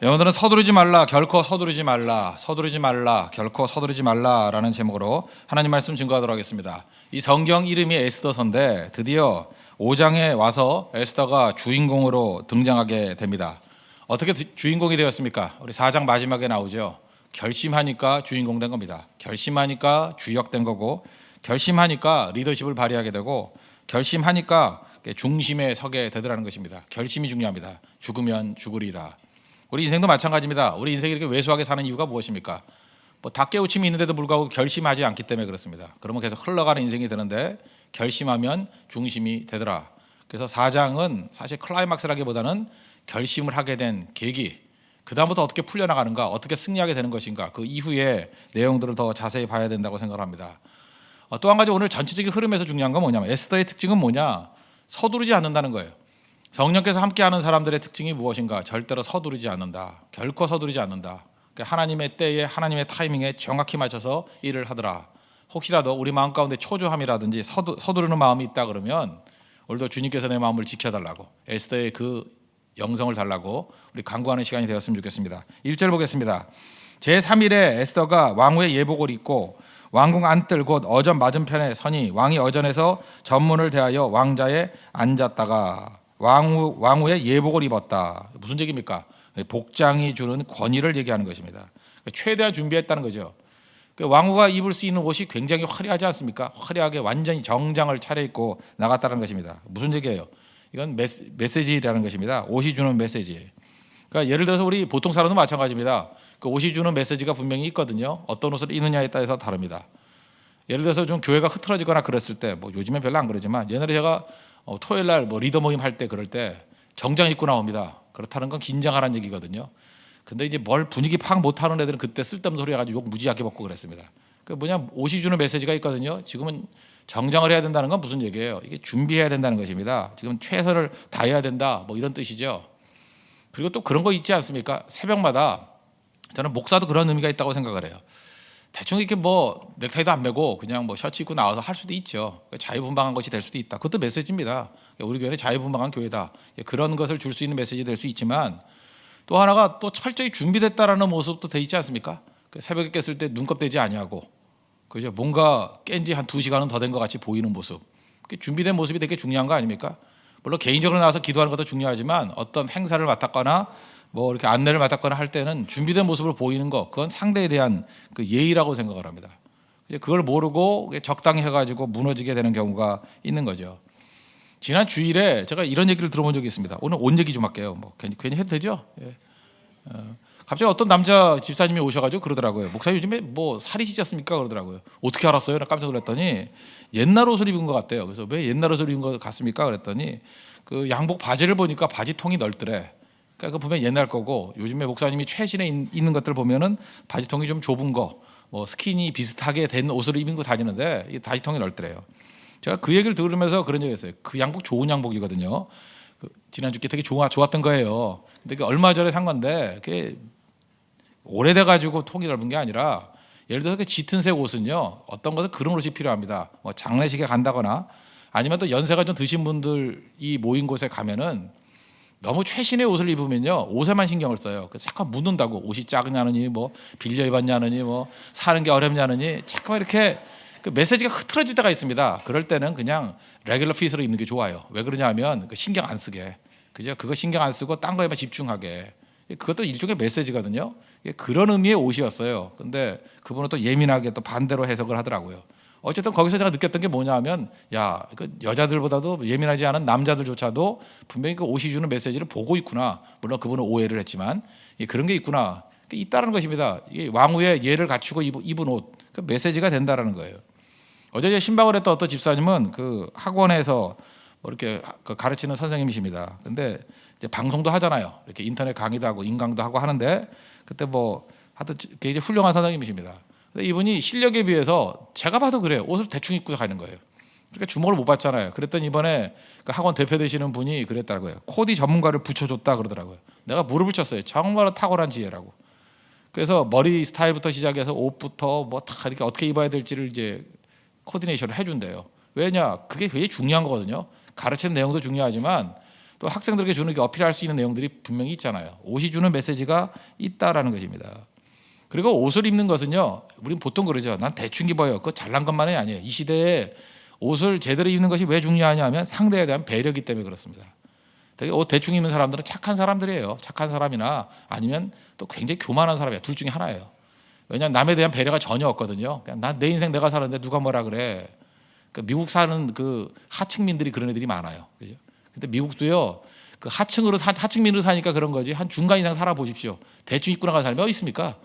오늘은 서두르지 말라, 결코 서두르지 말라, 서두르지 말라, 결코 서두르지 말라라는 제목으로 하나님 말씀 증거하도록 하겠습니다. 이 성경 이름이 에스더서인데 드디어 5장에 와서 에스더가 주인공으로 등장하게 됩니다. 어떻게 주인공이 되었습니까? 우리 4장 마지막에 나오죠. 결심하니까 주인공 된 겁니다. 결심하니까 주역된 거고, 결심하니까 리더십을 발휘하게 되고, 결심하니까 중심에 서게 되더라는 것입니다. 결심이 중요합니다. 죽으면 죽으리다. 우리 인생도 마찬가지입니다. 우리 인생이 이렇게 왜소하게 사는 이유가 무엇입니까? 다 깨우침이 있는데도 불구하고 결심하지 않기 때문에 그렇습니다. 그러면 계속 흘러가는 인생이 되는데 결심하면 중심이 되더라. 그래서 4장은 사실 클라이막스라기보다는 결심을 하게 된 계기, 그 다음부터 어떻게 풀려나가는가, 어떻게 승리하게 되는 것인가, 그 이후의 내용들을 더 자세히 봐야 된다고 생각을 합니다. 또 한 가지 오늘 전체적인 흐름에서 중요한 건 뭐냐면 에스더의 특징은 뭐냐? 서두르지 않는다는 거예요. 성령께서 함께하는 사람들의 특징이 무엇인가? 절대로 서두르지 않는다. 결코 서두르지 않는다. 하나님의 때에 하나님의 타이밍에 정확히 맞춰서 일을 하더라. 혹시라도 우리 마음 가운데 초조함이라든지 서두르는 마음이 있다 그러면 오늘도 주님께서 내 마음을 지켜달라고, 에스더의 그 영성을 달라고 우리 간구하는 시간이 되었으면 좋겠습니다. 1절 보겠습니다. 제3일에 에스더가 왕후의 예복을 입고 왕궁 안뜰 곧 어전 맞은편에 서니 왕이 어전에서 전문을 대하여 왕자에 앉았다가 왕후의 예복을 입었다. 무슨 얘기입니까? 복장이 주는 권위를 얘기하는 것입니다. 최대한 준비했다는 거죠. 왕후가 입을 수 있는 옷이 굉장히 화려하지 않습니까? 화려하게 완전히 정장을 차려입고 나갔다는 것입니다. 무슨 얘기예요? 이건 메시지라는 것입니다. 옷이 주는 메시지. 그러니까 예를 들어서 우리 보통 사람도 마찬가지입니다. 그 옷이 주는 메시지가 분명히 있거든요. 어떤 옷을 입느냐에 따라서 다릅니다. 예를 들어서 좀 교회가 흐트러지거나 그랬을 때, 요즘엔 별로 안 그러지만 옛날에 제가 토요일 날 리더 모임 할 때 그럴 때 정장 입고 나옵니다. 그렇다는 건 긴장하라는 얘기거든요. 근데 이제 뭘 분위기 파악 못하는 애들은 그때 쓸데없는 소리 해가지고 욕 무지하게 먹고 그랬습니다. 그 옷이 주는 메시지가 있거든요. 지금은 정장을 해야 된다는 건 무슨 얘기예요? 이게 준비해야 된다는 것입니다. 지금 최선을 다해야 된다, 이런 뜻이죠. 그리고 또 그런 거 있지 않습니까? 새벽마다 저는 목사도 그런 의미가 있다고 생각을 해요. 대충 이렇게 넥타이도 안 매고 그냥 셔츠 입고 나와서 할 수도 있죠. 자유분방한 것이 될 수도 있다. 그것도 메시지입니다. 우리 교회는 자유분방한 교회다. 그런 것을 줄 수 있는 메시지 될 수 있지만 또 하나가 또 철저히 준비됐다라는 모습도 돼 있지 않습니까? 새벽에 깼을 때 눈곱 대지 아니하고, 그죠? 뭔가 깬 지 한 2시간은 더 된 것 같이 보이는 모습. 준비된 모습이 되게 중요한 거 아닙니까? 물론 개인적으로 나와서 기도하는 것도 중요하지만 어떤 행사를 맡았거나 이렇게 안내를 맡았거나 할 때는 준비된 모습을 보이는 거, 그건 상대에 대한 그 예의라고 생각을 합니다. 그걸 모르고 적당히 해가지고 무너지게 되는 경우가 있는 거죠. 지난 주일에 제가 이런 얘기를 들어본 적이 있습니다. 오늘 옷 얘기 좀 할게요. 괜히 해도 되죠? 예. 갑자기 어떤 남자 집사님이 오셔가지고 그러더라고요. 목사님 요즘에 살이 찌셨습니까? 그러더라고요. 어떻게 알았어요? 나 깜짝 놀랐더니 옛날 옷을 입은 것 같대요. 그래서 왜 옛날 옷을 입은 것 같습니까? 그랬더니 그 양복 바지를 보니까 바지 통이 넓더래. 그러니까 보면 옛날 거고, 요즘에 목사님이 최신에 있는 것들 보면은 바지통이 좀 좁은 거, 스키니 비슷하게 된 옷을 입은 거 다니는데 이 바지통이 넓더래요. 제가 그 얘기를 들으면서 그런 얘기를 했어요. 그 양복 좋은 양복이거든요. 지난주께 되게 좋았던 거예요. 근데 얼마 전에 산 건데 그게 오래돼 가지고 통이 넓은 게 아니라, 예를 들어서 그 짙은 색 옷은요, 어떤 것은 그런 옷이 필요합니다. 장례식에 간다거나 아니면 또 연세가 좀 드신 분들이 모인 곳에 가면은 너무 최신의 옷을 입으면요, 옷에만 신경을 써요. 그래서 잠깐 묻는다고, 옷이 작으냐느니 빌려 입었냐느니 사는 게 어렵냐느니 자꾸만 이렇게 그 메시지가 흐트러질 때가 있습니다. 그럴 때는 그냥 레귤러 핏으로 입는 게 좋아요. 왜 그러냐면 신경 안 쓰게, 그죠? 그거 신경 안 쓰고 딴 거에만 집중하게. 그것도 일종의 메시지거든요. 그런 의미의 옷이었어요. 근데 그분은 또 예민하게 또 반대로 해석을 하더라고요. 어쨌든 거기서 제가 느꼈던 게 뭐냐면, 여자들보다도 예민하지 않은 남자들조차도 분명히 그 옷이 주는 메시지를 보고 있구나. 물론 그분은 오해를 했지만 그런 게 있구나. 있다는 것입니다. 왕후의 예를 갖추고 입은 옷, 그 메시지가 된다라는 거예요. 어제 신방을 했던 어떤 집사님은 그 학원에서 이렇게 가르치는 선생님이십니다. 근데 이제 방송도 하잖아요. 이렇게 인터넷 강의도 하고 인강도 하고 하는데, 그때 하여튼 굉장히 훌륭한 선생님이십니다. 근데 이분이 실력에 비해서 제가 봐도 그래요. 옷을 대충 입고 가는 거예요. 그러니까 주목을 못 받잖아요. 그랬더니 이번에 그 학원 대표 되시는 분이 그랬다고요. 코디 전문가를 붙여줬다 그러더라고요. 내가 무릎을 쳤어요. 정말 탁월한 지혜라고. 그래서 머리 스타일부터 시작해서 옷부터 다 이렇게 어떻게 입어야 될지를 이제 코디네이션을 해준대요. 왜냐? 그게 굉장히 중요한 거거든요. 가르치는 내용도 중요하지만 또 학생들에게 주는 게 어필할 수 있는 내용들이 분명히 있잖아요. 옷이 주는 메시지가 있다라는 것입니다. 그리고 옷을 입는 것은요, 우린 보통 그러죠. 난 대충 입어요. 그거 잘난 것만이 아니에요. 이 시대에 옷을 제대로 입는 것이 왜 중요하냐 하면 상대에 대한 배려이기 때문에 그렇습니다. 되게 옷 대충 입는 사람들은 착한 사람들이에요. 착한 사람이나 아니면 또 굉장히 교만한 사람이에요. 둘 중에 하나예요. 왜냐하면 남에 대한 배려가 전혀 없거든요. 난 내 인생 내가 사는데 누가 뭐라 그래. 그러니까 미국 사는 그 하층민들이 그런 애들이 많아요. 그죠? 근데 미국도요, 그 하층민으로 사니까 그런 거지. 한 중간 이상 살아보십시오. 대충 입고 나가는 사람이 어디 있습니까?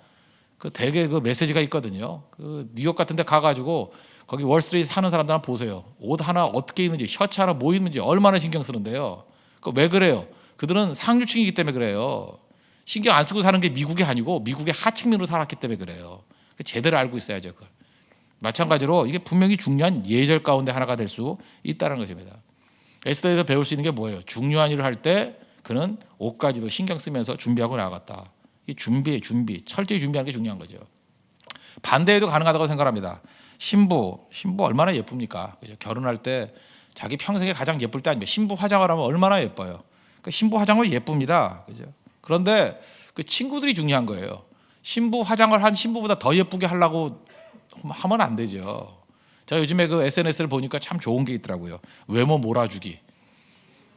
그 되게 그 메시지가 있거든요. 그 뉴욕 같은 데 가가지고 거기 월스트리트 사는 사람들 한번 보세요. 옷 하나 어떻게 입는지, 셔츠 하나 뭐 입는지 얼마나 신경 쓰는데요. 그 왜 그래요? 그들은 상류층이기 때문에 그래요. 신경 안 쓰고 사는 게 미국이 아니고 미국의 하층민으로 살았기 때문에 그래요. 제대로 알고 있어야죠. 그걸. 마찬가지로 이게 분명히 중요한 예절 가운데 하나가 될 수 있다는 것입니다. 에스더에서 배울 수 있는 게 뭐예요? 중요한 일을 할 때 그는 옷까지도 신경 쓰면서 준비하고 나아갔다. 이 준비, 철저히 준비하는 게 중요한 거죠. 반대에도 가능하다고 생각합니다. 신부 얼마나 예쁩니까? 그죠? 결혼할 때 자기 평생에 가장 예쁠 때 아니면 신부 화장을 하면 얼마나 예뻐요. 그 신부 화장은 예쁩니다. 그죠? 그런데 그 친구들이 중요한 거예요. 신부 화장을 한 신부보다 더 예쁘게 하려고 하면 안 되죠. 제가 요즘에 그 SNS를 보니까 참 좋은 게 있더라고요. 외모 몰아주기.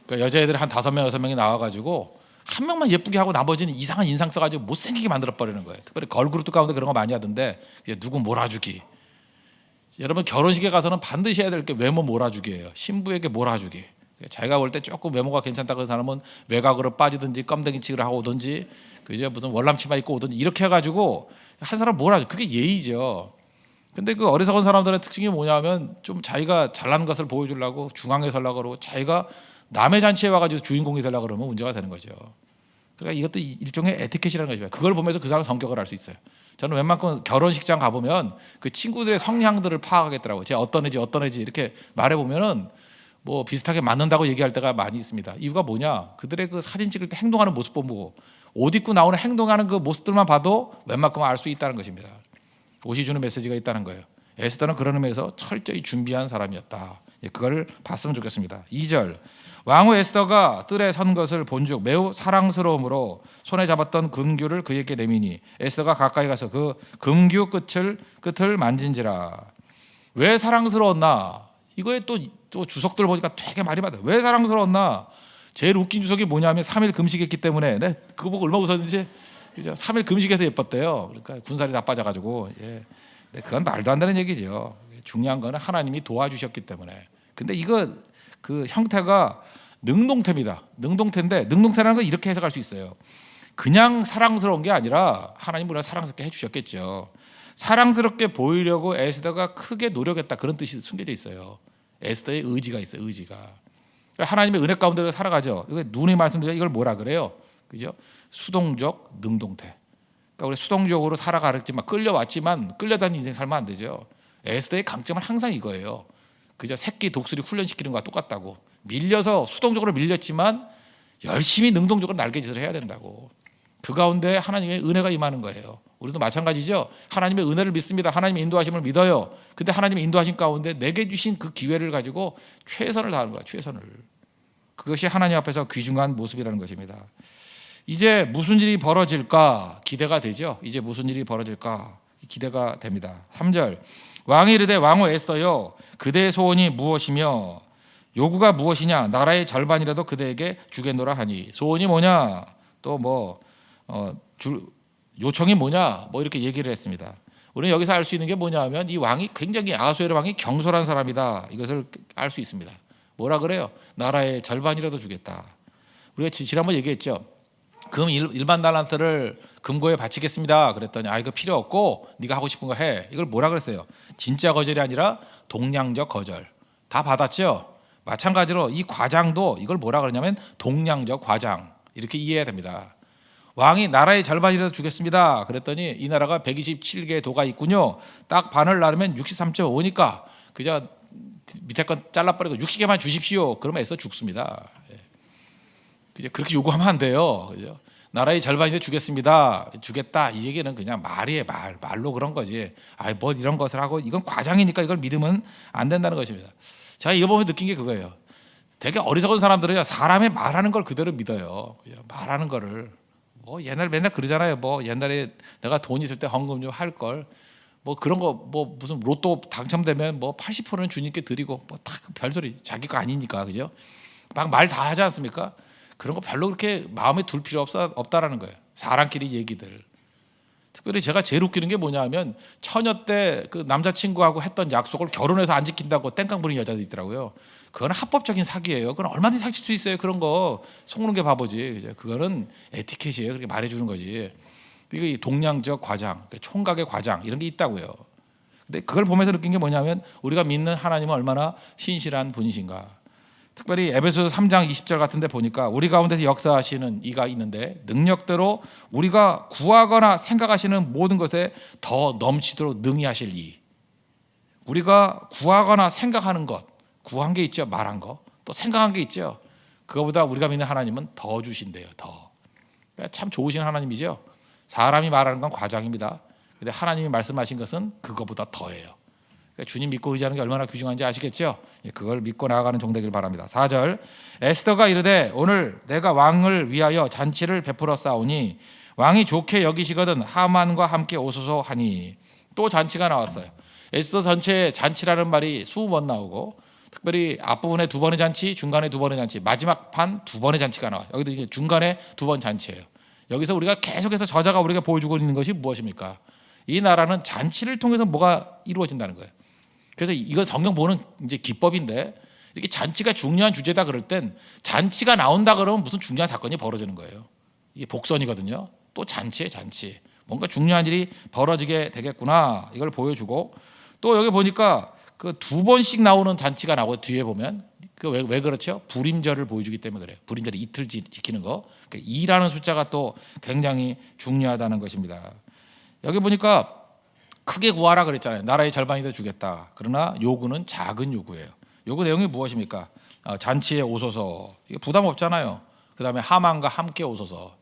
그러니까 여자애들 한 5명, 6명이 나와가지고 한 명만 예쁘게 하고 나머지는 이상한 인상 써가지고 못생기게 만들어버리는 거예요. 특별히 걸그룹 가운데 그런 거 많이 하던데 누구 몰아주기. 여러분 결혼식에 가서는 반드시 해야 될 게 외모 몰아주기예요. 신부에게 몰아주기. 자기가 볼 때 조금 외모가 괜찮다고 사람은 외곽으로 빠지든지 껌댕이 치기를 하고 오든지 그죠 무슨 월남치마 입고 오든지 이렇게 해가지고 한 사람 몰아줘. 그게 예의죠. 근데 그 어리석은 사람들의 특징이 뭐냐면 좀 자기가 잘난 것을 보여주려고 중앙에 서려고 그러고 자기가 남의 잔치에 와가지고 주인공이 되려고 그러면 문제가 되는 거죠. 그러니까 이것도 일종의 에티켓이라는 것입니다. 그걸 보면서 그 사람 성격을 알 수 있어요. 저는 웬만큼 결혼식장 가보면 그 친구들의 성향들을 파악하겠더라고요. 제가 어떤 애지 이렇게 말해보면은 뭐 비슷하게 맞는다고 얘기할 때가 많이 있습니다. 이유가 뭐냐? 그들의 그 사진 찍을 때 행동하는 모습 보고 옷 입고 나오는 행동하는 그 모습들만 봐도 웬만큼 알 수 있다는 것입니다. 옷이 주는 메시지가 있다는 거예요. 에스더는 그런 의미에서 철저히 준비한 사람이었다. 그걸 봤으면 좋겠습니다. 2절 왕후 에스더가 뜰에 선 것을 본즉 매우 사랑스러움으로 손에 잡았던 금규를 그에게 내미니 에스더가 가까이 가서 그 금규 끝을 만진지라. 왜 사랑스러웠나? 이거에 또 주석들 보니까 되게 말이 많아요. 왜 사랑스러웠나? 제일 웃긴 주석이 뭐냐면 3일 금식했기 때문에 그거 보고 얼마나 웃었는지 그죠? 3일 금식해서 예뻤대요. 그러니까 군살이 다 빠져가지고 그건 말도 안 되는 얘기죠. 중요한 거는 하나님이 도와주셨기 때문에. 근데 이거 그 형태가 능동태입니다. 능동태인데 능동태라는 건 이렇게 해석할 수 있어요. 그냥 사랑스러운 게 아니라 하나님 우리가 사랑스럽게 해주셨겠죠. 사랑스럽게 보이려고 에스더가 크게 노력했다 그런 뜻이 숨겨져 있어요. 에스더의 의지가 있어요. 의지가. 하나님의 은혜 가운데 살아가죠. 이거 눈이 말씀드려 이걸 뭐라 그래요? 그죠? 수동적 능동태. 그러니까 우리 수동적으로 살아가랬지만 끌려왔지만 끌려다니는 인생 살면 안 되죠. 에스더의 강점은 항상 이거예요. 그죠? 새끼 독수리 훈련시키는 거와 똑같다고. 밀려서 수동적으로 밀렸지만 열심히 능동적으로 날개짓을 해야 된다고. 그 가운데 하나님의 은혜가 임하는 거예요. 우리도 마찬가지죠. 하나님의 은혜를 믿습니다. 하나님의 인도하심을 믿어요. 근데 하나님의 인도하심 가운데 내게 주신 그 기회를 가지고 최선을 다하는 거야. 최선을. 그것이 하나님 앞에서 귀중한 모습이라는 것입니다. 이제 무슨 일이 벌어질까 기대가 되죠. 이제 무슨 일이 벌어질까 기대가 됩니다. 3절 왕이 이르되 왕후 에스더여 그대의 소원이 무엇이며 요구가 무엇이냐 나라의 절반이라도 그대에게 주겠노라 하니. 소원이 뭐냐 또 요청이 뭐냐 이렇게 얘기를 했습니다. 우리는 여기서 알 수 있는 게 뭐냐 하면 이 왕이 굉장히 아하수에로 왕이 경솔한 사람이다. 이것을 알 수 있습니다. 뭐라 그래요? 나라의 절반이라도 주겠다. 우리가 지난번 얘기했죠. 금 1만 달란트를 금고에 바치겠습니다. 그랬더니 이거 필요 없고 네가 하고 싶은 거 해. 이걸 뭐라 그랬어요? 진짜 거절이 아니라 동량적 거절. 다 받았죠. 마찬가지로 이 과장도 이걸 뭐라 그러냐면 동량적 과장. 이렇게 이해해야 됩니다. 왕이 나라의 절반이라도 주겠습니다. 그랬더니 이 나라가 127개의 도가 있군요. 딱 반을 나누면 63.5니까 그저 밑에 건 잘라버리고 60개만 주십시오. 그러면 애써 죽습니다. 그렇게 요구하면 안 돼요. 그죠? 나라의 절반인데 주겠습니다. 주겠다. 이 얘기는 그냥 말이에요. 말로 그런 거지. 뭐 이런 것을 하고 이건 과장이니까 이걸 믿으면 안 된다는 것입니다. 제가 이거 보면 느낀 게 그거예요. 되게 어리석은 사람들은 사람의 말하는 걸 그대로 믿어요. 말하는 거를 뭐 옛날 맨날 그러잖아요. 뭐 옛날에 내가 돈 있을 때 헌금 좀 할 걸. 뭐 그런 거 뭐 무슨 로또 당첨되면 뭐 80%는 주님께 드리고 뭐 다 별소리 자기 거 아니니까 그죠? 막 말 다 하지 않습니까? 그런 거 별로 그렇게 마음에 둘 필요 없다라는 거예요. 사람끼리 얘기들. 특별히 제가 제일 웃기는 게 뭐냐면 처녀 때 그 남자친구하고 했던 약속을 결혼해서 안 지킨다고 땡깡 부리는 여자도 있더라고요. 그거는 합법적인 사기예요. 그건 얼마든지 사귈 수 있어요. 그런 거 속는 게 바보지. 그죠? 그거는 에티켓이에요. 그렇게 말해주는 거지. 이게 동량적 과장, 총각의 과장 이런 게 있다고요. 근데 그걸 보면서 느낀 게 뭐냐면 우리가 믿는 하나님은 얼마나 신실한 분이신가. 특별히 에베소서 3장 20절 같은 데 보니까 우리 가운데서 역사하시는 이가 있는데 능력대로 우리가 구하거나 생각하시는 모든 것에 더 넘치도록 능히 하실 이. 우리가 구하거나 생각하는 것, 구한 게 있죠. 말한 거. 또 생각한 게 있죠. 그거보다 우리가 믿는 하나님은 더 주신대요. 더. 그러니까 참 좋으신 하나님이죠. 사람이 말하는 건 과장입니다. 근데 하나님이 말씀하신 것은 그거보다 더해요. 그러니까 주님 믿고 의지하는 게 얼마나 귀중한지 아시겠죠? 그걸 믿고 나아가는 종 되길 바랍니다. 4절 에스더가 이르되 오늘 내가 왕을 위하여 잔치를 베풀어 싸우니 왕이 좋게 여기시거든 하만과 함께 오소서 하니 또 잔치가 나왔어요. 에스더 전체에 잔치라는 말이 20번 나오고 특별히 앞부분에 2번의 잔치, 중간에 2번의 잔치, 마지막 판 2번의 잔치가 나와요. 여기도 이제 중간에 2번 잔치예요. 여기서 우리가 계속해서 저자가 우리가 보여주고 있는 것이 무엇입니까? 이 나라는 잔치를 통해서 뭐가 이루어진다는 거예요. 그래서 이거 성경 보는 이제 기법인데 이렇게 잔치가 중요한 주제다 그럴 땐 잔치가 나온다 그러면 무슨 중요한 사건이 벌어지는 거예요. 이게 복선이거든요. 또 잔치에 잔치. 뭔가 중요한 일이 벌어지게 되겠구나. 이걸 보여주고 또 여기 보니까 그 2번씩 나오는 잔치가 나오고 뒤에 보면 그 왜 그렇죠? 불임절을 보여주기 때문에 그래요. 불임절을 이틀 지키는 거. 그러니까 2라는 숫자가 또 굉장히 중요하다는 것입니다. 여기 보니까 크게 구하라 그랬잖아요. 나라의 절반이 더 주겠다. 그러나 요구는 작은 요구예요. 요구 내용이 무엇입니까? 잔치에 오소서. 이게 부담 없잖아요. 그다음에 하만과 함께 오소서.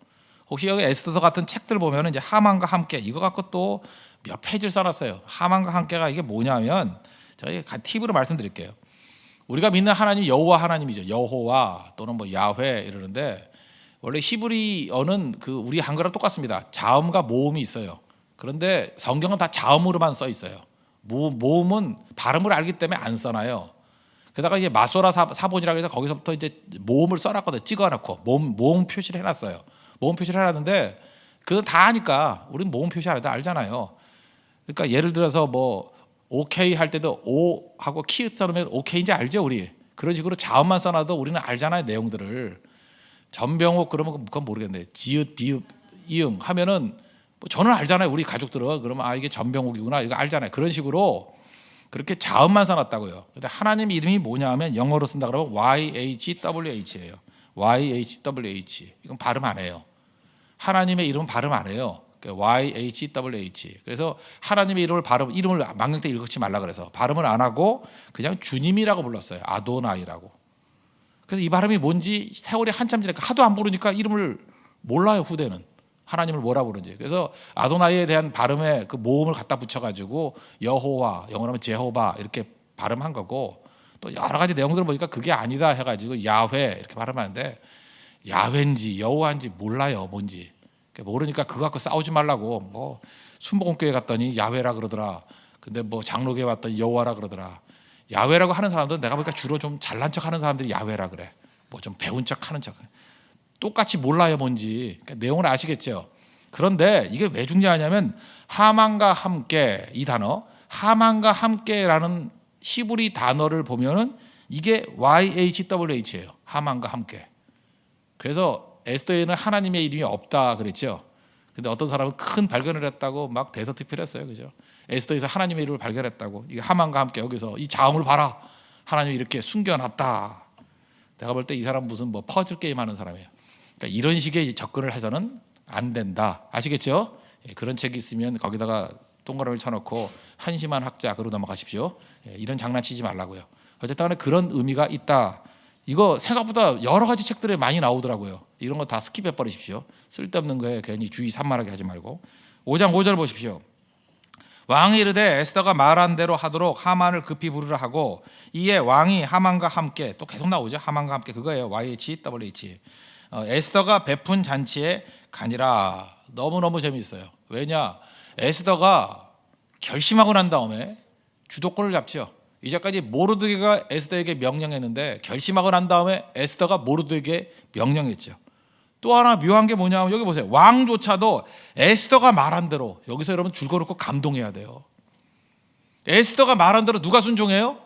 혹시 여기 에스더 같은 책들 보면 이제 하만과 함께 이거 갖고 또 몇 페이지를 써놨어요. 하만과 함께가 이게 뭐냐면 제가 팁으로 말씀드릴게요. 우리가 믿는 하나님 여호와 하나님이죠. 여호와 또는 뭐 야훼 이러는데 원래 히브리어는 그 우리 한글랑 똑같습니다. 자음과 모음이 있어요. 그런데 성경은 다 자음으로만 써 있어요. 모음은 발음을 알기 때문에 안 써놔요. 게다가 이제 마소라 사본이라고 해서 거기서부터 이제 모음을 써놨거든요. 찍어놓고 모음 표시를 해놨어요. 모음 표시를 해놨는데 그건 다 아니까 우리는 모음 표시 안 해도 알잖아요. 그러니까 예를 들어서 뭐 오케이 할 때도 오 하고 키읔 써놓으면 오케이인지 알죠 우리. 그런 식으로 자음만 써놔도 우리는 알잖아요 내용들을. 전병옥 그러면 그건 모르겠네. 지읒 비읒 이응 하면은 뭐 저는 알잖아요 우리 가족들은. 그러면 아 이게 전병옥이구나 이거 알잖아요. 그런 식으로 그렇게 자음만 써놨다고요. 근데 하나님 이름이 뭐냐 하면 영어로 쓴다 그러면 YHWH예요. YHWH. 이건 발음 안 해요. 하나님의 이름은 발음 안 해요. YHWH. 그래서 하나님의 이름을 망령때 읽지 말라 그래서 발음을 안 하고 그냥 주님이라고 불렀어요. 아도나이라고. 그래서 이 발음이 뭔지 세월이 한참 지나니까 하도 안 부르니까 이름을 몰라요 후대는. 하나님을 뭐라 부르는지. 그래서 아도나이에 대한 발음에 그 모음을 갖다 붙여가지고 여호와, 영어로 하면 제호바 이렇게 발음한 거고 또 여러 가지 내용들을 보니까 그게 아니다 해가지고 야훼 이렇게 발음하는데 야훼인지 여호와인지 몰라요 뭔지. 모르니까 그거 갖고 싸우지 말라고. 뭐 순복음교회 갔더니 야훼라 그러더라. 근데 뭐 장로교회 왔더니 여호와라 그러더라. 야훼라고 하는 사람들은 내가 보니까 주로 좀 잘난 척하는 사람들이 야훼라 그래. 뭐 좀 배운 척하는 척. 똑같이 몰라요 뭔지. 그러니까 내용을 아시겠죠. 그런데 이게 왜 중요하냐면 하만과 함께 이 단어 하만과 함께라는 히브리 단어를 보면은 이게 YHWH예요. 하만과 함께. 그래서 에스더에는 하나님의 이름이 없다 그랬죠. 근데 어떤 사람은 큰 발견을 했다고 막 대서특필했어요. 그죠? 에스더에서 하나님의 이름을 발견했다고. 이게 하만과 함께 여기서 이 자음을 봐라. 하나님이 이렇게 숨겨놨다. 내가 볼 때 이 사람 무슨 뭐 퍼즐 게임 하는 사람이에요. 그러니까 이런 식의 접근을 해서는 안 된다. 아시겠죠? 그런 책이 있으면 거기다가 동그라미를 쳐놓고 한심한 학자 그러고 넘어가십시오. 이런 장난치지 말라고요. 어쨌든 간에 그런 의미가 있다. 이거 생각보다 여러 가지 책들에 많이 나오더라고요. 이런 거 다 스킵해 버리십시오. 쓸데없는 거에 괜히 주의 산만하게 하지 말고. 5장 5절 보십시오. 왕이 이르되 에스더가 말한 대로 하도록 하만을 급히 부르라 하고 이에 왕이 하만과 함께 또 계속 나오죠. 하만과 함께 그거예요. YHWH. 에스더가 베푼 잔치에 가니라. 너무너무 재미있어요. 왜냐? 에스더가 결심하고 난 다음에 주도권을 잡죠. 이제까지 모르드게가 에스더에게 명령했는데 결심하고 난 다음에 에스더가 모르드게에게 명령했죠. 또 하나 묘한 게 뭐냐면 여기 보세요. 왕조차도 에스더가 말한 대로, 여기서 여러분 줄거놓고 감동해야 돼요. 에스더가 말한 대로 누가 순종해요?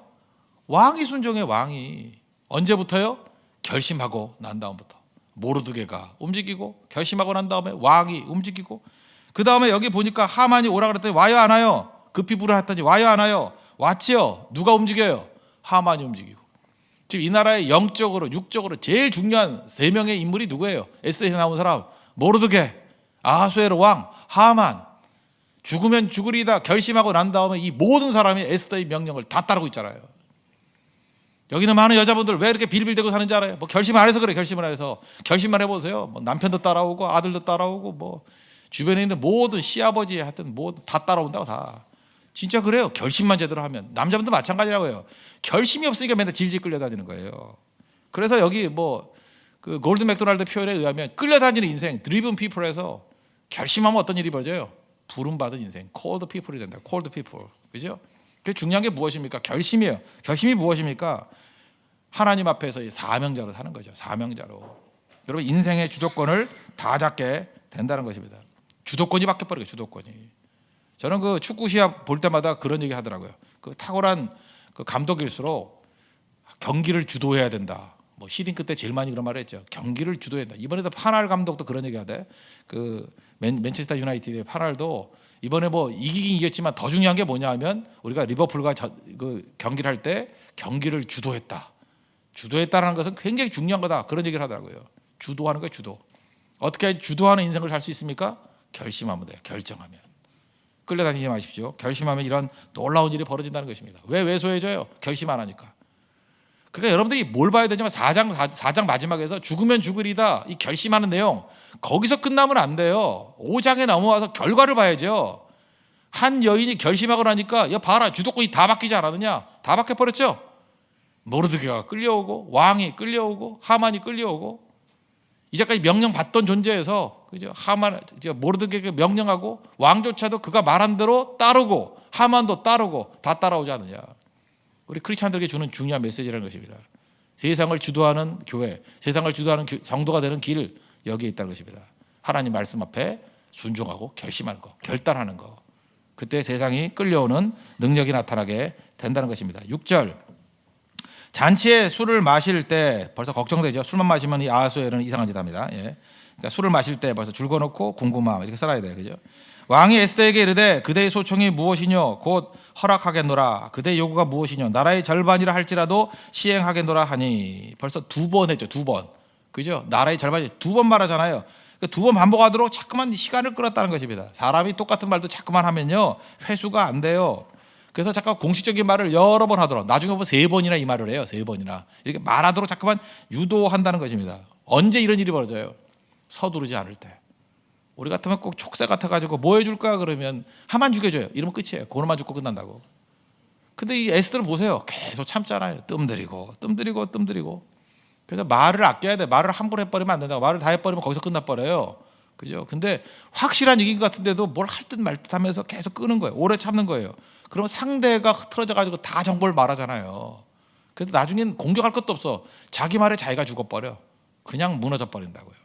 왕이 순종해요. 왕이. 언제부터요? 결심하고 난 다음부터. 모르드게가 움직이고 결심하고 난 다음에 왕이 움직이고, 그 다음에 여기 보니까 하만이 오라 그랬더니 와요 안 와요? 급히 부르라 했더니 와요 안 와요? 왔지요. 누가 움직여요? 하만이 움직이고. 지금 이 나라의 영적으로 육적으로 제일 중요한 세 명의 인물이 누구예요? 에스더에서 나온 사람. 모르드게, 아하수에로 왕, 하만. 죽으면 죽으리다 결심하고 난 다음에 이 모든 사람이 에스더의 명령을 다 따르고 있잖아요. 여기는 많은 여자분들 왜 이렇게 빌빌대고 사는지 알아요? 뭐 결심 안 해서 그래. 결심을 안 해서. 결심만 해보세요. 뭐 남편도 따라오고 아들도 따라오고 뭐 주변에 있는 모든 시아버지 하여튼 모두 다 따라온다고 다. 진짜 그래요. 결심만 제대로 하면. 남자분도 마찬가지라고 해요. 결심이 없으니까 맨날 질질 끌려다니는 거예요. 그래서 여기 뭐 그 골든 맥도날드 표현에 의하면 끌려다니는 인생, 드리븐 피플에서 결심하면 어떤 일이 벌어져요? 부름받은 인생, 콜드 피플이 된다. 콜드 피플. 그죠? 그 중요한 게 무엇입니까? 결심이에요. 결심이 무엇입니까? 하나님 앞에서 사명자로 사는 거죠. 사명자로. 여러분 인생의 주도권을 다 잡게 된다는 것입니다. 주도권이 바뀌어버려요. 주도권이. 저는 그 축구 시합 볼 때마다 그런 얘기 하더라고요. 그 탁월한 그 감독일수록 경기를 주도해야 된다. 뭐 히딩크 때 제일 많이 그런 말을 했죠. 경기를 주도해야 된다. 이번에도 파날 감독도 그런 얘기 하대. 그 맨체스터 유나이티드의 파날도 이번에 뭐 이기긴 이겼지만 더 중요한 게 뭐냐면 우리가 리버풀과 그 경기를 할 때 경기를 주도했다. 주도했다는 것은 굉장히 중요한 거다. 그런 얘기를 하더라고요. 주도하는 거예요. 주도. 어떻게 주도하는 인생을 살 수 있습니까? 결심하면 돼요. 결정하면. 끌려다니지 마십시오. 결심하면 이런 놀라운 일이 벌어진다는 것입니다. 왜 왜소해져요? 결심 안 하니까. 그러니까 여러분들이 뭘 봐야 되냐면 4장 마지막에서 죽으면 죽으리다 이 결심하는 내용 거기서 끝나면 안 돼요. 5장에 넘어와서 결과를 봐야죠. 한 여인이 결심하고 나니까 야 봐라 주도권이 다 바뀌지 않았느냐? 다 바뀌어버렸죠. 모르드게가 끌려오고 왕이 끌려오고 하만이 끌려오고 이제까지 명령받던 존재에서 그죠? 하만 모르드게가 명령하고 왕조차도 그가 말한 대로 따르고 하만도 따르고 다 따라오지 않느냐. 우리 크리스찬들에게 주는 중요한 메시지라는 것입니다. 세상을 주도하는 교회, 세상을 주도하는 성도가 되는 길 여기에 있다는 것입니다. 하나님 말씀 앞에 순종하고 결심하는 거, 결단하는 거. 그때 세상이 끌려오는 능력이 나타나게 된다는 것입니다. 6절. 잔치에 술을 마실 때 벌써 걱정되죠. 술만 마시면 이 아하수에로는 이상한 짓 합니다. 예. 그러니까 술을 마실 때 벌써 줄 거놓고 궁금함 이렇게 써놔야 돼요. 그죠? 왕이 에스더에게 이르되 그대의 소청이 무엇이뇨 곧 허락하겠노라. 그대의 요구가 무엇이뇨 나라의 절반이라 할지라도 시행하겠노라 하니. 벌써 두 번 했죠. 두 번. 그죠? 나라의 절반이 두 번 말하잖아요. 두 번 반복하도록 자꾸만 시간을 끌었다는 것입니다. 사람이 똑같은 말도 자꾸만 하면요 회수가 안 돼요. 그래서 잠깐 공식적인 말을 여러 번 하도록 나중에 보면 3번이나 이 말을 해요. 3번이나 이렇게 말하도록 자꾸만 유도한다는 것입니다. 언제 이런 일이 벌어져요? 서두르지 않을 때. 우리 같으면 꼭 촉새 같아가지고 뭐 해줄까 그러면 하만 죽여줘요. 이러면 끝이에요. 그거만 죽고 끝난다고. 근데 이 에스더를 보세요. 계속 참잖아요. 뜸들이고. 그래서 말을 아껴야 돼. 말을 함부로 해버리면 안 된다고. 말을 다 해버리면 거기서 끝나버려요. 그죠? 근데 확실한 얘기인 것 같은데도 뭘 할 듯 말 듯 하면서 계속 끄는 거예요. 오래 참는 거예요. 그러면 상대가 흐트러져가지고 다 정보를 말하잖아요. 그래서 나중엔 공격할 것도 없어. 자기 말에 자기가 죽어버려. 그냥 무너져 버린다고요.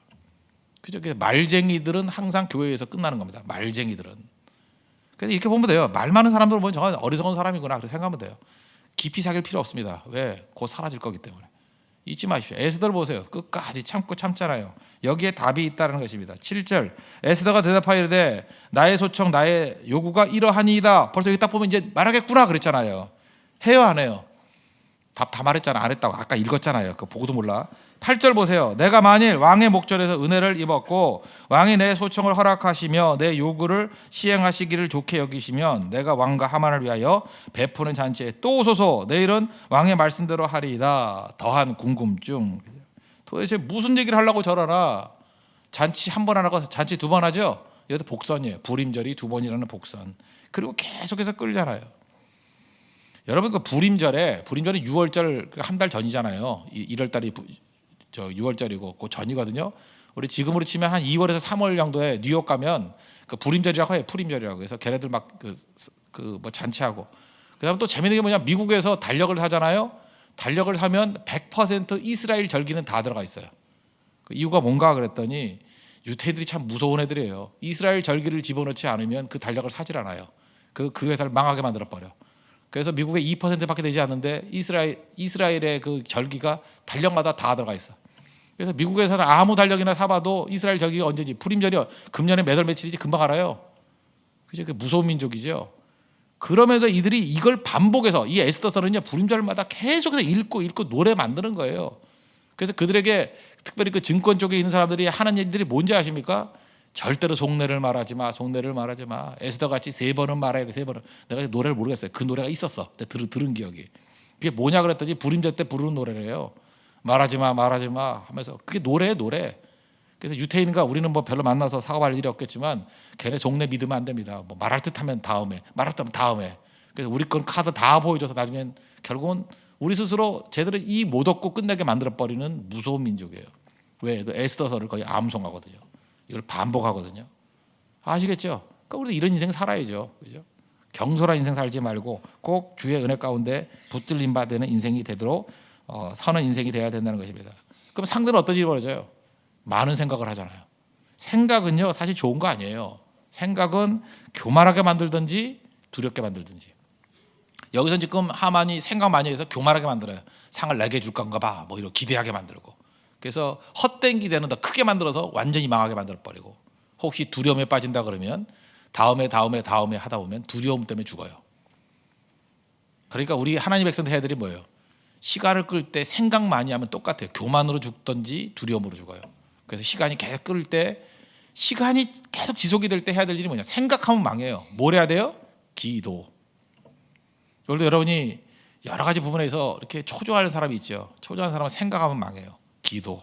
그죠? 그래서 말쟁이들은 항상 교회에서 끝나는 겁니다. 말쟁이들은. 그래서 이렇게 보면 돼요. 말 많은 사람들은 보면 정말 어리석은 사람이구나. 그렇게 생각하면 돼요. 깊이 사귈 필요 없습니다. 왜? 곧 사라질 거기 때문에. 잊지 마십시오. 에스더를 보세요. 끝까지 참고 참잖아요. 여기에 답이 있다는 것입니다. 7절. 에스더가 대답하여 이르되 나의 소청 나의 요구가 이러하니이다. 벌써 여기 딱 보면 이제 말하겠구나 그랬잖아요. 해요 안 해요? 답 다 말했잖아. 안 했다고. 아까 읽었잖아요. 그거 보고도 몰라. 8절 보세요. 내가 만일 왕의 목전에서 은혜를 입었고 왕이 내 소청을 허락하시며 내 요구를 시행하시기를 좋게 여기시면 내가 왕과 하만을 위하여 베푸는 잔치에 또 오소서. 내일은 왕의 말씀대로 하리이다. 더한 궁금증. 도대체 무슨 얘기를 하려고 저러나. 잔치 한 번 안 하고 잔치 2번 하죠. 이것도 복선이에요. 불임절이 두 번이라는 복선. 그리고 계속해서 끌잖아요. 여러분 그 불임절이 6월절 한 달 전이잖아요. 1월달이 6월절이고 그 전이거든요. 우리 지금으로 치면 한 2월에서 3월 정도에 뉴욕 가면 그 불임절이라고 해요. 풀임절이라고. 그래서 걔네들 막 뭐 잔치하고. 그다음 또 재밌는 게 뭐냐? 미국에서 달력을 사잖아요. 달력을 사면 100% 이스라엘 절기는 다 들어가 있어요. 그 이유가 뭔가 그랬더니 유태인들이 참 무서운 애들이에요. 이스라엘 절기를 집어넣지 않으면 그 달력을 사질 않아요. 그 회사를 망하게 만들어 버려. 그래서 미국에 2%밖에 되지 않는데 이스라엘의 그 절기가 달력마다 다 들어가 있어. 그래서 미국에서는 아무 달력이나 사봐도 이스라엘 절기가 언제지, 불임절이 금년에 몇 월 며칠인지 금방 알아요. 그죠? 그 무서운 민족이죠. 그러면서 이들이 이걸 반복해서 이 에스더서는요 불임절마다 계속해서 읽고 노래 만드는 거예요. 그래서 그들에게 특별히 그 증권 쪽에 있는 사람들이 하는 일들이 뭔지 아십니까? 절대로 속내를 말하지 마. 속내를 말하지 마. 에스더 같이 3번은 말해야 돼. 3번은. 내가 노래를 모르겠어요. 그 노래가 있었어. 내가 들은 기억이. 그게 뭐냐 그랬더니 불임절 때 부르는 노래래요. 말하지 마 하면서 그게 노래예요, 노래. 그래서 유태인과 우리는 뭐 별로 만나서 사과할 일이 없겠지만 걔네 속내 믿으면 안 됩니다. 뭐 말할 듯하면 다음에, 말할 듯하면 다음에. 그래서 우리 건 카드 다 보여줘서 나중엔 결국은 우리 스스로 제대로 이 못 얻고 끝내게 만들어 버리는 무서운 민족이에요. 왜? 그 에스더서를 거의 암송하거든요. 이걸 반복하거든요. 아시겠죠? 그러니까 우리도 이런 인생 살아야죠. 그죠? 경솔한 인생 살지 말고 꼭 주의 은혜 가운데 붙들림 받는 인생이 되도록 서는 인생이 돼야 된다는 것입니다. 그럼 상대는 어떤 일이 벌어져요? 많은 생각을 하잖아요. 생각은요 사실 좋은 거 아니에요. 생각은 교만하게 만들든지 두렵게 만들든지. 여기서 지금 하만이 생각 많이 해서 교만하게 만들어요. 상을 내게 줄 건가 봐. 뭐 이런 기대하게 만들고. 그래서 헛된 기대는 더 크게 만들어서 완전히 망하게 만들어 버리고. 혹시 두려움에 빠진다 그러면 다음에 하다 보면 두려움 때문에 죽어요. 그러니까 우리 하나님 백성들 해야 될이 뭐예요? 시간을 끌 때 생각 많이 하면 똑같아요. 교만으로 죽든지 두려움으로 죽어요. 그래서 시간이 계속 끌 때, 시간이 계속 지속이 될 때 해야 될 일이 뭐냐? 생각하면 망해요. 뭘 해야 돼요? 기도. 오늘도 여러분이 여러 가지 부분에서 이렇게 초조할 사람이 있죠. 초조한 사람은 생각하면 망해요. 기도.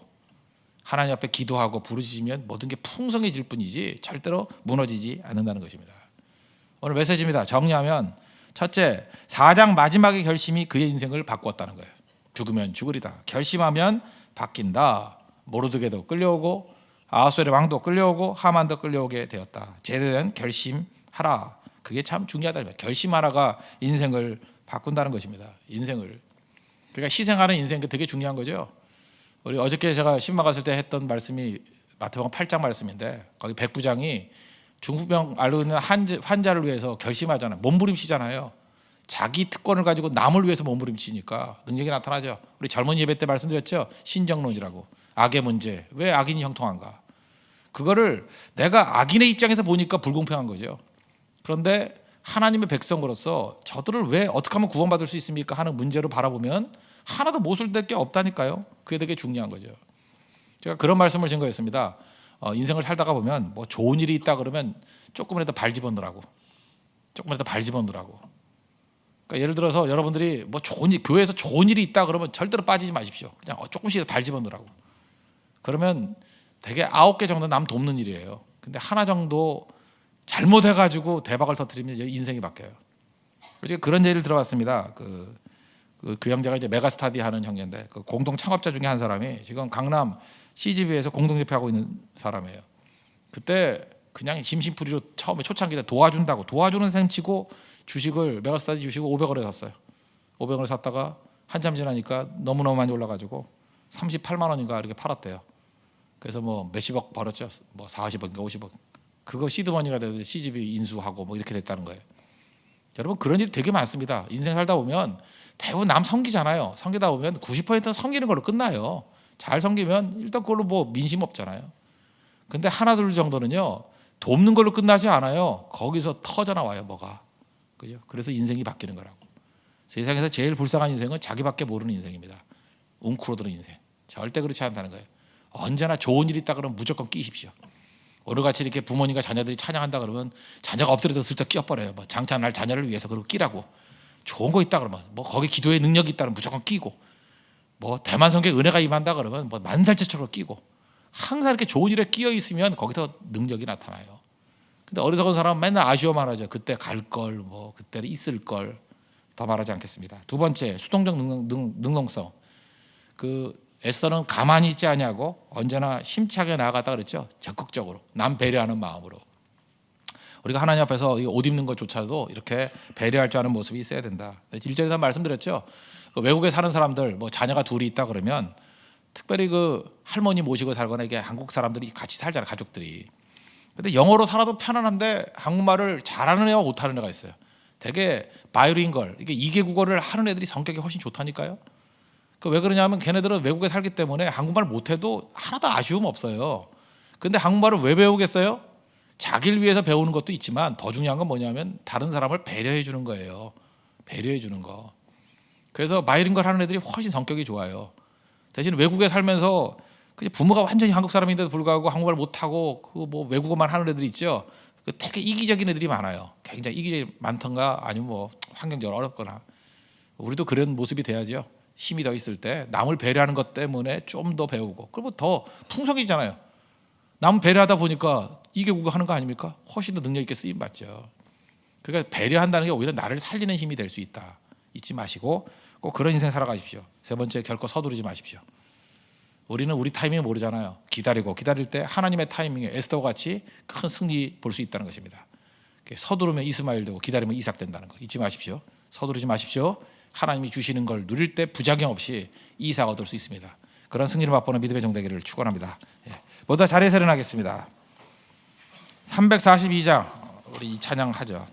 하나님 앞에 기도하고 부르짖으면 모든 게 풍성해질 뿐이지 절대로 무너지지 않는다는 것입니다. 오늘 메시지입니다. 정리하면 첫째, 4장 마지막의 결심이 그의 인생을 바꾸었다는 거예요. 죽으면 죽으리다. 결심하면 바뀐다. 모르드게도 끌려오고 아하수엘의 왕도 끌려오고 하만도 끌려오게 되었다. 제대된 결심하라. 그게 참 중요하다. 결심하라가 인생을 바꾼다는 것입니다. 인생을. 그러니까 희생하는 인생, 되게 중요한 거죠. 우리 어저께 제가 신방 갔을 때 했던 말씀이 마태복음 8장 말씀인데 거기 백부장이 중풍병 앓고 있는 환자를 위해서 결심하잖아요. 몸부림치잖아요. 자기 특권을 가지고 남을 위해서 몸부림치니까 능력이 나타나죠. 우리 젊은 예배 때 말씀드렸죠. 신정론이라고. 악의 문제. 왜 악인이 형통한가? 그거를 내가 악인의 입장에서 보니까 불공평한 거죠. 그런데 하나님의 백성으로서 저들을 왜 어떻게 하면 구원받을 수 있습니까? 하는 문제로 바라보면 하나도 모술될 게 없다니까요. 그게 되게 중요한 거죠. 제가 그런 말씀을 증거했습니다. 인생을 살다가 보면 뭐 좋은 일이 있다 그러면 조금이라도 발 집어넣으라고. 그러니까 예를 들어서 여러분들이 뭐 좋은 일, 교회에서 좋은 일이 있다 그러면 절대로 빠지지 마십시오. 그냥 조금씩 발 집어넣으라고. 그러면 되게 9개 정도 남 돕는 일이에요. 근데 하나 정도 잘못해가지고 대박을 터뜨리면 인생이 바뀌어요. 그래서 그런 예를 들어봤습니다. 그 형제가 이제 메가스타디 하는 형제인데 그 공동 창업자 중에 한 사람이 지금 강남 CGV에서 공동대표하고 있는 사람이에요. 그때 그냥 심심풀이로 처음에 초창기 때 도와주는 셈 치고 주식을 메가스타디 주식을 500원에 샀어요. 500원에 샀다가 한참 지나니까 너무너무 많이 올라가지고 38만 원인가 이렇게 팔았대요. 그래서 뭐 몇십억 벌었죠. 뭐 40억인가 50억. 그거 시드머니가 돼서 CGV 인수하고 뭐 이렇게 됐다는 거예요. 여러분 그런 일이 되게 많습니다. 인생 살다 보면 대부분 남 섬기잖아요. 섬기다 보면 90%는 섬기는 걸로 끝나요. 잘 섬기면 일단 그걸로 뭐 민심 없잖아요. 근데 하나 둘 정도는요 돕는 걸로 끝나지 않아요. 거기서 터져 나와요 뭐가. 그죠? 그래서 인생이 바뀌는 거라고. 세상에서 제일 불쌍한 인생은 자기밖에 모르는 인생입니다. 웅크러드는 인생. 절대 그렇지 않다는 거예요. 언제나 좋은 일이 있다 그러면 무조건 끼십시오. 오늘같이 이렇게 부모님과 자녀들이 찬양한다 그러면 자녀가 엎드려서 슬쩍 끼어버려요. 뭐 장차날 자녀를 위해서 그러고 끼라고. 좋은 거 있다 그러면 뭐 거기 기도의 능력이 있다 그러면 무조건 끼고, 뭐 대만 성경에 은혜가 임한다 그러면 뭐 만살채처럼 끼고, 항상 이렇게 좋은 일에 끼어 있으면 거기서 능력이 나타나요. 근데 어리석은 사람은 맨날 아쉬워만 하죠. 그때 갈 걸, 뭐 그때 있을 걸. 더 말하지 않겠습니다. 두 번째, 수동적 능동성. 그 에스더는 가만히 있지 아니하고 언제나 힘차게 나아갔다 그랬죠. 적극적으로 남 배려하는 마음으로. 우리가 하나님 앞에서 옷 입는 것조차도 이렇게 배려할 줄 아는 모습이 있어야 된다. 1절에서 말씀드렸죠. 그 외국에 사는 사람들, 뭐 자녀가 둘이 있다 그러면 특별히 그 할머니 모시고 살거나 이게 한국 사람들이 같이 살잖아요, 가족들이. 근데 영어로 살아도 편안한데 한국말을 잘하는 애와 못하는 애가 있어요. 되게 바이링걸, 이게 2개 국어를 하는 애들이 성격이 훨씬 좋다니까요. 그 왜 그러냐면 걔네들은 외국에 살기 때문에 한국말 못해도 하나도 아쉬움 없어요. 근데 한국말을 왜 배우겠어요? 자기를 위해서 배우는 것도 있지만 더 중요한 건 뭐냐면 다른 사람을 배려해 주는 거예요. 배려해 주는 거. 그래서 바이링걸 하는 애들이 훨씬 성격이 좋아요. 대신 외국에 살면서 부모가 완전히 한국 사람인데도 불구하고 한국말 못하고 그 뭐 외국어만 하는 애들이 있죠. 그 되게 이기적인 애들이 많아요. 굉장히 이기적이 많던가 아니면 뭐 환경적으로 어렵거나. 우리도 그런 모습이 돼야죠. 힘이 더 있을 때 남을 배려하는 것 때문에 좀 더 배우고 그러면 더 풍성해지잖아요. 남 배려하다 보니까 이게 국어 하는 거 아닙니까? 훨씬 더 능력 있게 쓰임 받죠. 그러니까 배려한다는 게 오히려 나를 살리는 힘이 될 수 있다. 잊지 마시고 꼭 그런 인생 살아가십시오. 세 번째, 결코 서두르지 마십시오. 우리는 우리 타이밍을 모르잖아요. 기다릴 때 하나님의 타이밍에 에스더와 같이 큰 승리 볼 수 있다는 것입니다. 서두르면 이스마엘 되고 기다리면 이삭 된다는 거 잊지 마십시오. 서두르지 마십시오. 하나님이 주시는 걸 누릴 때 부작용 없이 이삭 얻을 수 있습니다. 그런 승리를 맛보는 믿음의 정되기를 축원합니다. 모두 다 자리에서 일어나겠습니다. 342장 우리 이 찬양하죠.